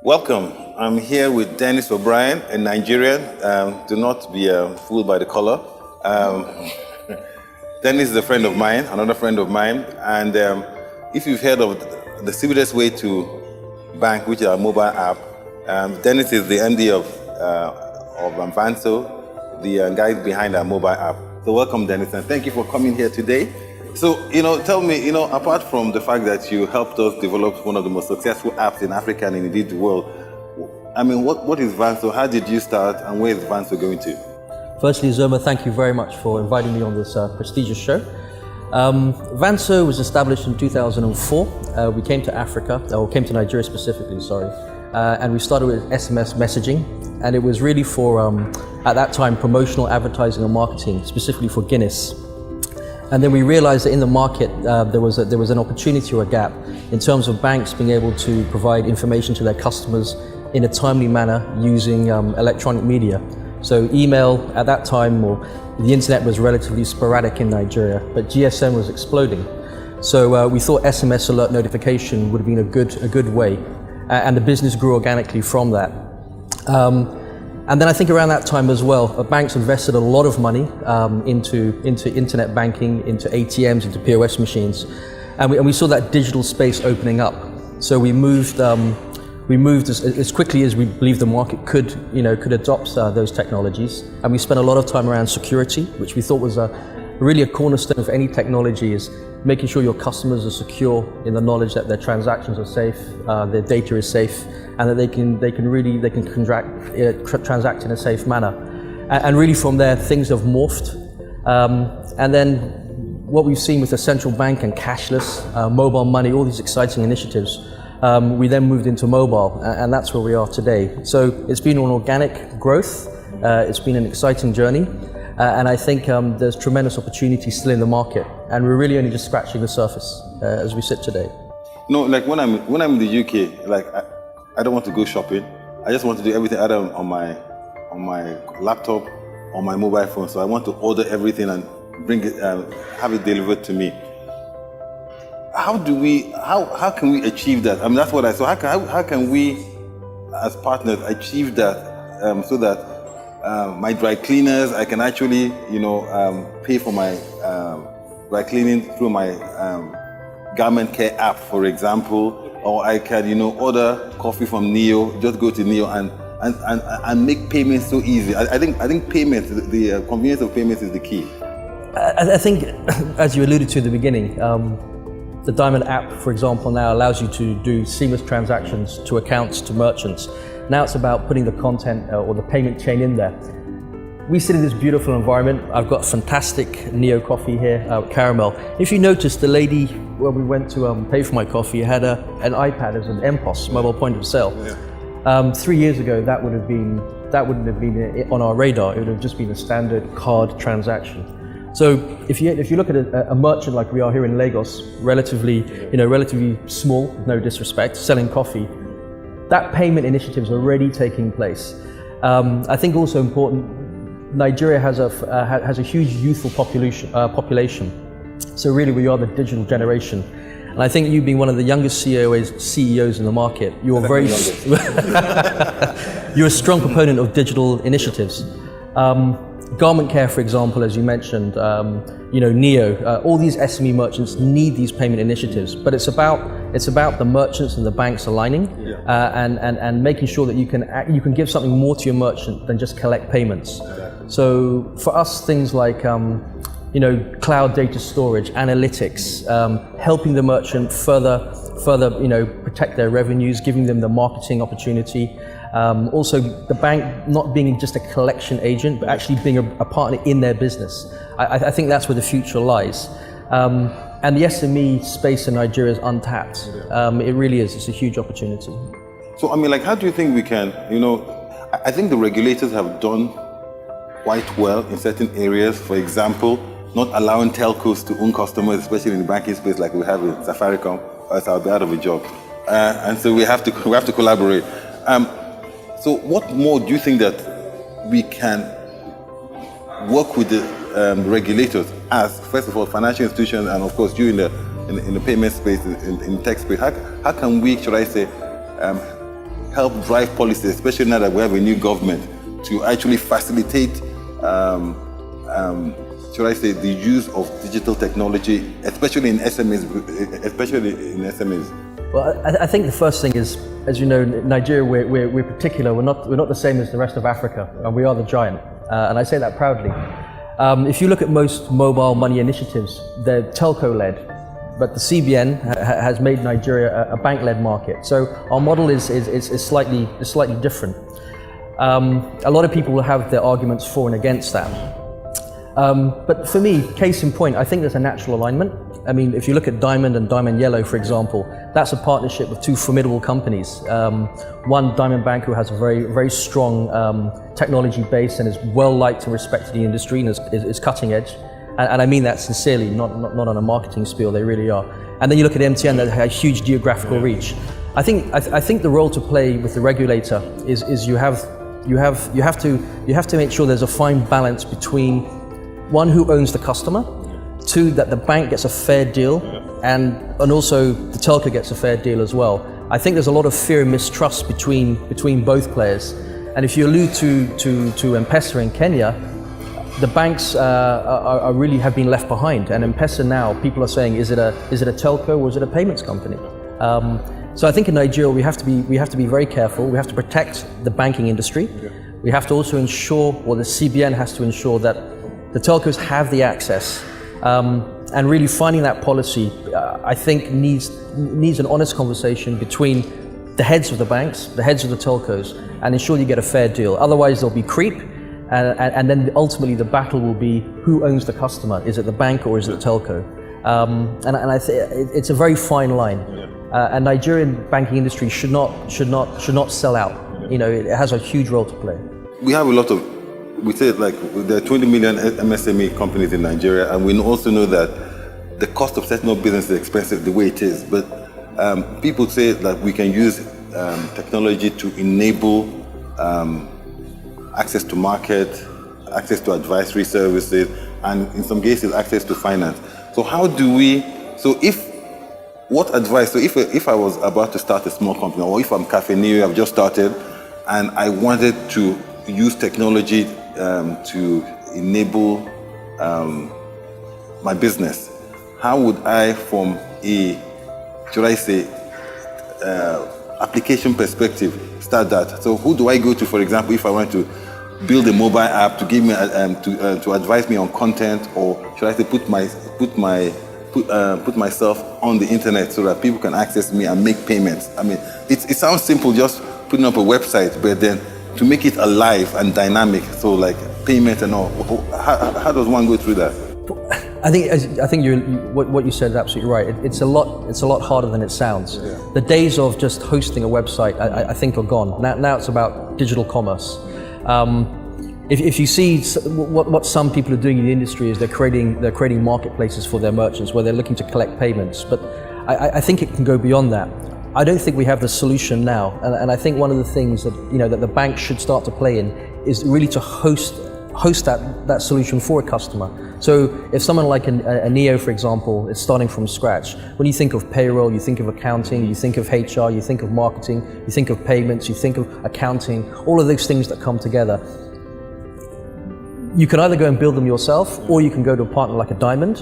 Welcome. I'm here with Denis O'Brien, a Nigerian. Do not be fooled by the color. Denis is a friend of mine, another friend of mine, and if you've heard of the simplest way to bank, which is our mobile app, Denis is the MD of Vanso, the guy behind our mobile app. So welcome, Denis, and thank you for coming here today. So, tell me, apart from the fact that you helped us develop one of the most successful apps in Africa and indeed the world, I mean, what is Vanso? How did you start, and where is Vanso going to? Firstly, Uzoma, thank you very much for inviting me on this prestigious show. Vanso was established in 2004. We came to Africa, or came to Nigeria specifically, sorry, and we started with SMS messaging, and it was really for, at that time, promotional advertising and marketing, specifically for Guinness. And then we realized that in the market, there was an opportunity or a gap in terms of banks being able to provide information to their customers in a timely manner using electronic media. So email at that time, or the internet, was relatively sporadic in Nigeria, but GSM was exploding. So we thought SMS alert notification would have been a good way, and the business grew organically from that. And then I think around that time as well, banks invested a lot of money into internet banking, into ATMs, into POS machines, and we saw that digital space opening up. So we moved as quickly as we believed the market could adopt those technologies, and we spent a lot of time around security, which we thought was really a cornerstone of any technology, is making sure your customers are secure in the knowledge that their transactions are safe, their data is safe, and that they can transact in a safe manner. And really from there, things have morphed. And then what we've seen with the central bank and cashless, mobile money, all these exciting initiatives, we then moved into mobile, and that's where we are today. So it's been an organic growth. It's been an exciting journey. And I think there's tremendous opportunity still in the market, and we're really only just scratching the surface as we sit today. Like when I'm in the UK, like I don't want to go shopping. I just want to do everything either on my laptop, on my mobile phone. So I want to order everything and bring it, have it delivered to me. How can we achieve that? I mean, that's what I saw. How can we, as partners, achieve that so that my dry cleaners, I can actually, pay for my dry cleaning through my garment care app, for example, or I can, order coffee from Neo, just go to Neo and make payments so easy. I think payments, the convenience of payments is the key. I think, as you alluded to at the beginning, the Diamond app, for example, now allows you to do seamless transactions to accounts, to merchants. Now it's about putting the content or the payment chain in there. We sit in this beautiful environment. I've got fantastic Neo coffee here, caramel. If you notice, the lady, when we went to pay for my coffee, had an iPad as an MPOS, mobile point of sale. Yeah. 3 years ago, that wouldn't have been on our radar. It would have just been a standard card transaction. So if you look at a merchant like we are here in Lagos, relatively small, no disrespect, selling coffee, that payment initiative is already taking place. I think also important, Nigeria has a huge youthful population. So really we are the digital generation. And I think you being one of the youngest CEOs in the market, you're you're a strong proponent of digital initiatives. Garment care, for example, as you mentioned, Neo, all these SME merchants need these payment initiatives, but it's about the merchants and the banks aligning, and making sure that you can give something more to your merchant than just collect payments. So for us, things like cloud data storage, analytics, helping the merchant further protect their revenues, giving them the marketing opportunity. Also, the bank not being just a collection agent, but actually being a partner in their business. I think that's where the future lies. And the SME space in Nigeria is untapped. It really is. It's a huge opportunity. So, I mean, how do you think we can, I think the regulators have done quite well in certain areas. For example, not allowing telcos to own customers, especially in the banking space like we have in Safaricom, or else I'll be out of a job. And so we have to collaborate. So what more do you think that we can work with the regulators as, first of all, financial institutions, and of course you in the payment space, in tech space? How can we, should I say, help drive policies, especially now that we have a new government, to actually facilitate, should I say, the use of digital technology, especially in SMEs, Well, I think the first thing is, as you know, Nigeria, we're particular. We're not the same as the rest of Africa, and we are the giant. And I say that proudly. If you look at most mobile money initiatives, they're telco-led, but the CBN has made Nigeria a bank-led market. So our model is slightly different. A lot of people will have their arguments for and against that. But for me, case in point, I think there's a natural alignment. I mean, if you look at Diamond and Diamond Yellow, for example, that's a partnership with two formidable companies. One, Diamond Bank, who has a very strong technology base and is well liked and respected in the industry and is cutting edge. And I mean that sincerely, not on a marketing spiel, they really are. And then you look at MTN that has a huge geographical reach. I think the role to play with the regulator is you have to make sure there's a fine balance between, one, who owns the customer, two, that the bank gets a fair deal, and also the telco gets a fair deal as well. I think there's a lot of fear and mistrust between both players. And if you allude to M-Pesa in Kenya, the banks are really have been left behind. And M-Pesa now, people are saying, is it a telco or is it a payments company? So I think in Nigeria we have to be very careful. We have to protect the banking industry. We have to also ensure, or the CBN has to ensure, that the telcos have the access. And really finding that policy, I think, needs an honest conversation between the heads of the banks, the heads of the telcos, and ensure you get a fair deal. Otherwise, there'll be creep, and then ultimately the battle will be who owns the customer. Is it the bank or is it the telco? And I think it's a very fine line. And Nigerian banking industry should not sell out. You know, it has a huge role to play. We have a lot of, we say like there are 20 million MSME companies in Nigeria, and we also know that the cost of setting up business is expensive the way it is. But people say that we can use technology to enable access to market, access to advisory services, and in some cases access to finance. So how do we? So what advice? So if I was about to start a small company, or if I'm Cafe Neo, I've just started, and I wanted to use technology to enable my business, how would I, from a, should I say, application perspective, start that? So who do I go to, for example, if I want to build a mobile app to give me to advise me on content, or should I say put myself on the internet so that people can access me and make payments? I mean, it sounds simple, just putting up a website, but then to make it alive and dynamic, so like payment and all, how does one go through that? I think what you said is absolutely right. It's a lot harder than it sounds. Yeah. The days of just hosting a website, I think, are gone. Now it's about digital commerce. If you see what some people are doing in the industry, is they're creating marketplaces for their merchants where they're looking to collect payments. But I think it can go beyond that. I don't think we have the solution now, and I think one of the things that that the bank should start to play in is really to host that solution for a customer. So if someone like a Neo, for example, is starting from scratch, when you think of payroll, you think of accounting, you think of HR, you think of marketing, you think of payments, you think of accounting, all of those things that come together. You can either go and build them yourself, or you can go to a partner like a Diamond,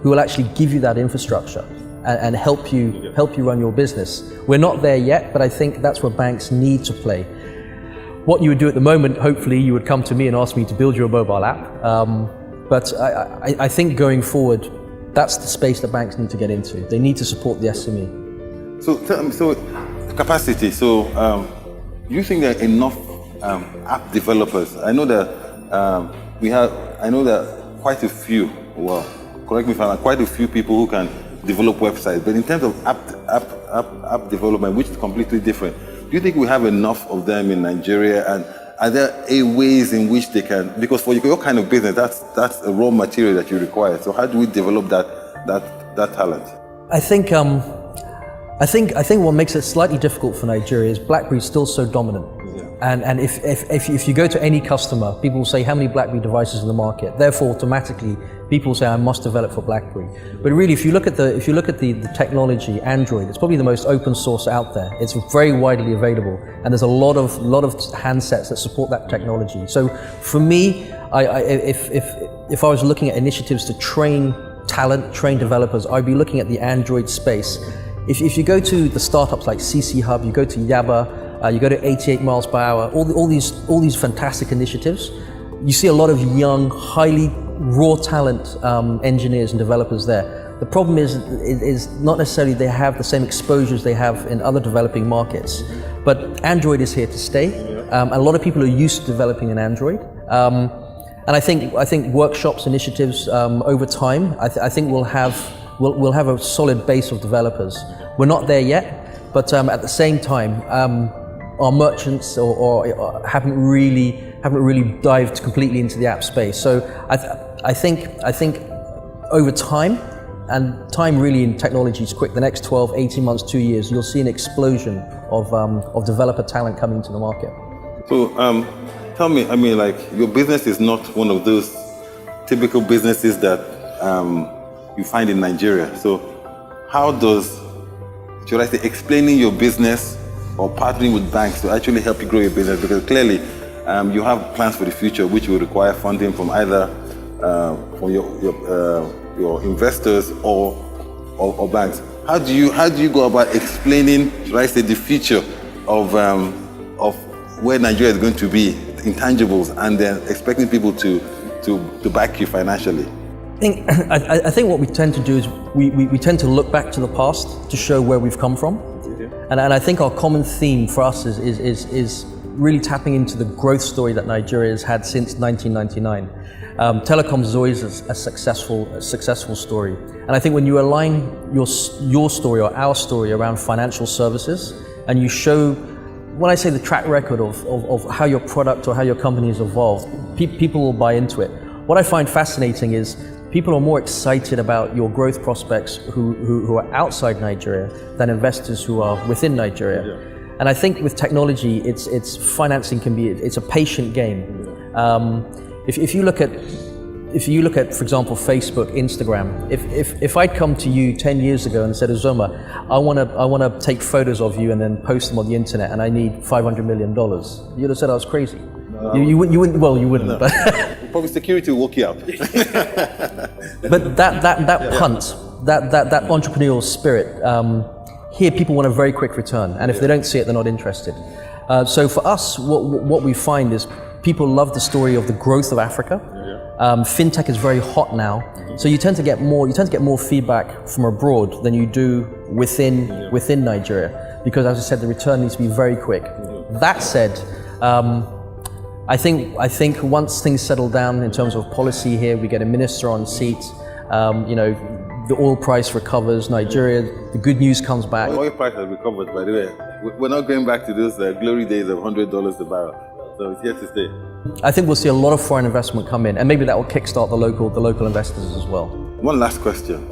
who will actually give you that infrastructure and help you run your business. We're not there yet, but I think that's where banks need to play. What you would do at the moment, hopefully, you would come to me and ask me to build your mobile app. But I think going forward, that's the space that banks need to get into. They need to support the SME. So capacity. So do you think there are enough app developers? I know that quite a few. Well, correct me if I'm wrong. Quite a few people who can develop websites. But in terms of app development, which is completely different, do you think we have enough of them in Nigeria? And are there ways in which they can? Because for your kind of business, that's a raw material that you require. So how do we develop that talent? I think what makes it slightly difficult for Nigeria is BlackBerry is still so dominant, And if you go to any customer, people will say, how many BlackBerry devices in the market? Therefore, automatically, people say, I must develop for BlackBerry. But really, if you look at the technology, Android, it's probably the most open source out there. It's very widely available, and there's a lot of handsets that support that technology. So for me, if I was looking at initiatives to train talent, train developers, I'd be looking at the Android space. If you go to the startups like CC Hub, you go to Yaba, you go to 88 miles per hour, all these fantastic initiatives, you see a lot of young, highly raw talent engineers and developers there. The problem is not necessarily they have the same exposures they have in other developing markets, but Android is here to stay. A lot of people are used to developing in Android. And I think workshops, initiatives over time, I think we'll have a solid base of developers. We're not there yet, but at the same time, our merchants or haven't really dived completely into the app space. So I think over time, and time really in technology is quick, the next 12, 18 months, 2 years, you'll see an explosion of developer talent coming to the market. So tell me, I mean, like, your business is not one of those typical businesses that you find in Nigeria. So how does, should I say, explaining your business or partnering with banks to actually help you grow your business? Because clearly you have plans for the future which will require funding from either from your investors or banks. How do you go about explaining, should I say, the future of where Nigeria is going to be, intangibles, and then expecting people to back you financially? I think what we tend to do is we tend to look back to the past to show where we've come from. And I think our common theme for us is really tapping into the growth story that Nigeria has had since 1999. Telecoms is always a successful story. And I think when you align your story or our story around financial services, and you show, when I say the track record of how your product or how your company has evolved, people will buy into it. What I find fascinating is people are more excited about your growth prospects who are outside Nigeria than investors who are within Nigeria. Yeah. And I think with technology, it's financing it's a patient game. If you look at, for example, Facebook, Instagram, if I'd come to you 10 years ago and said, Uzoma, I want to take photos of you and then post them on the internet, and I need $500 million, you'd have said I was crazy. No. You wouldn't. Well, you wouldn't. No. But probably security will walk you out. But that punt, that entrepreneurial spirit, here people want a very quick return, and if they don't see it, they're not interested. So for us, what we find is people love the story of the growth of Africa. Fintech is very hot now, so you tend to get more feedback from abroad than you do within Nigeria, because, as I said, the return needs to be very quick. That said, I think once things settle down in terms of policy here, we get a minister on seat, the oil price recovers, Nigeria, the good news comes back. The oil price has recovered, by the way. We're not going back to those glory days of $100 a barrel. So it's here to stay. I think we'll see a lot of foreign investment come in, and maybe that will kickstart the local investors as well. One last question,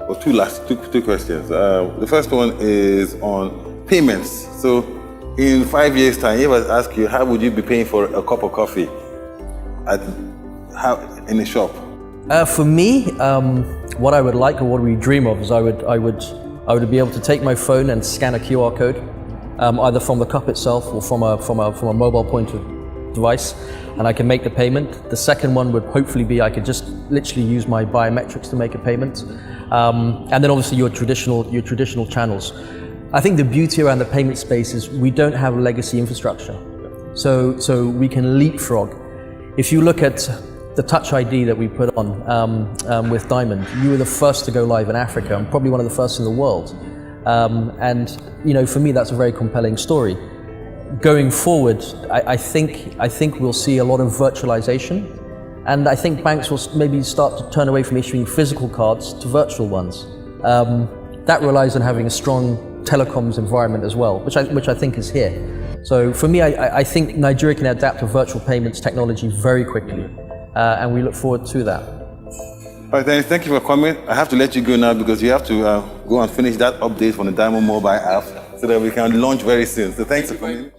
or two questions. The first one is on payments. So in 5 years' time, if I ask you, how would you be paying for a cup of coffee in a shop? For me, what I would like, or what we dream of, is I would be able to take my phone and scan a QR code, either from the cup itself or from a mobile point of device, and I can make the payment. The second one would hopefully be I could just literally use my biometrics to make a payment, and then obviously your traditional channels. I think the beauty around the payment space is we don't have legacy infrastructure, so we can leapfrog. If you look at the Touch ID that we put on with Diamond, you were the first to go live in Africa and probably one of the first in the world. And for me, that's a very compelling story. Going forward, I think we'll see a lot of virtualization, and I think banks will maybe start to turn away from issuing physical cards to virtual ones. That relies on having a strong telecoms environment as well, which I think is here. So for me, I think Nigeria can adapt to virtual payments technology very quickly, and we look forward to that. All right, Dennis, thank you for coming. I have to let you go now because you have to go and finish that update from the Diamond mobile app so that we can launch very soon. So thanks for coming.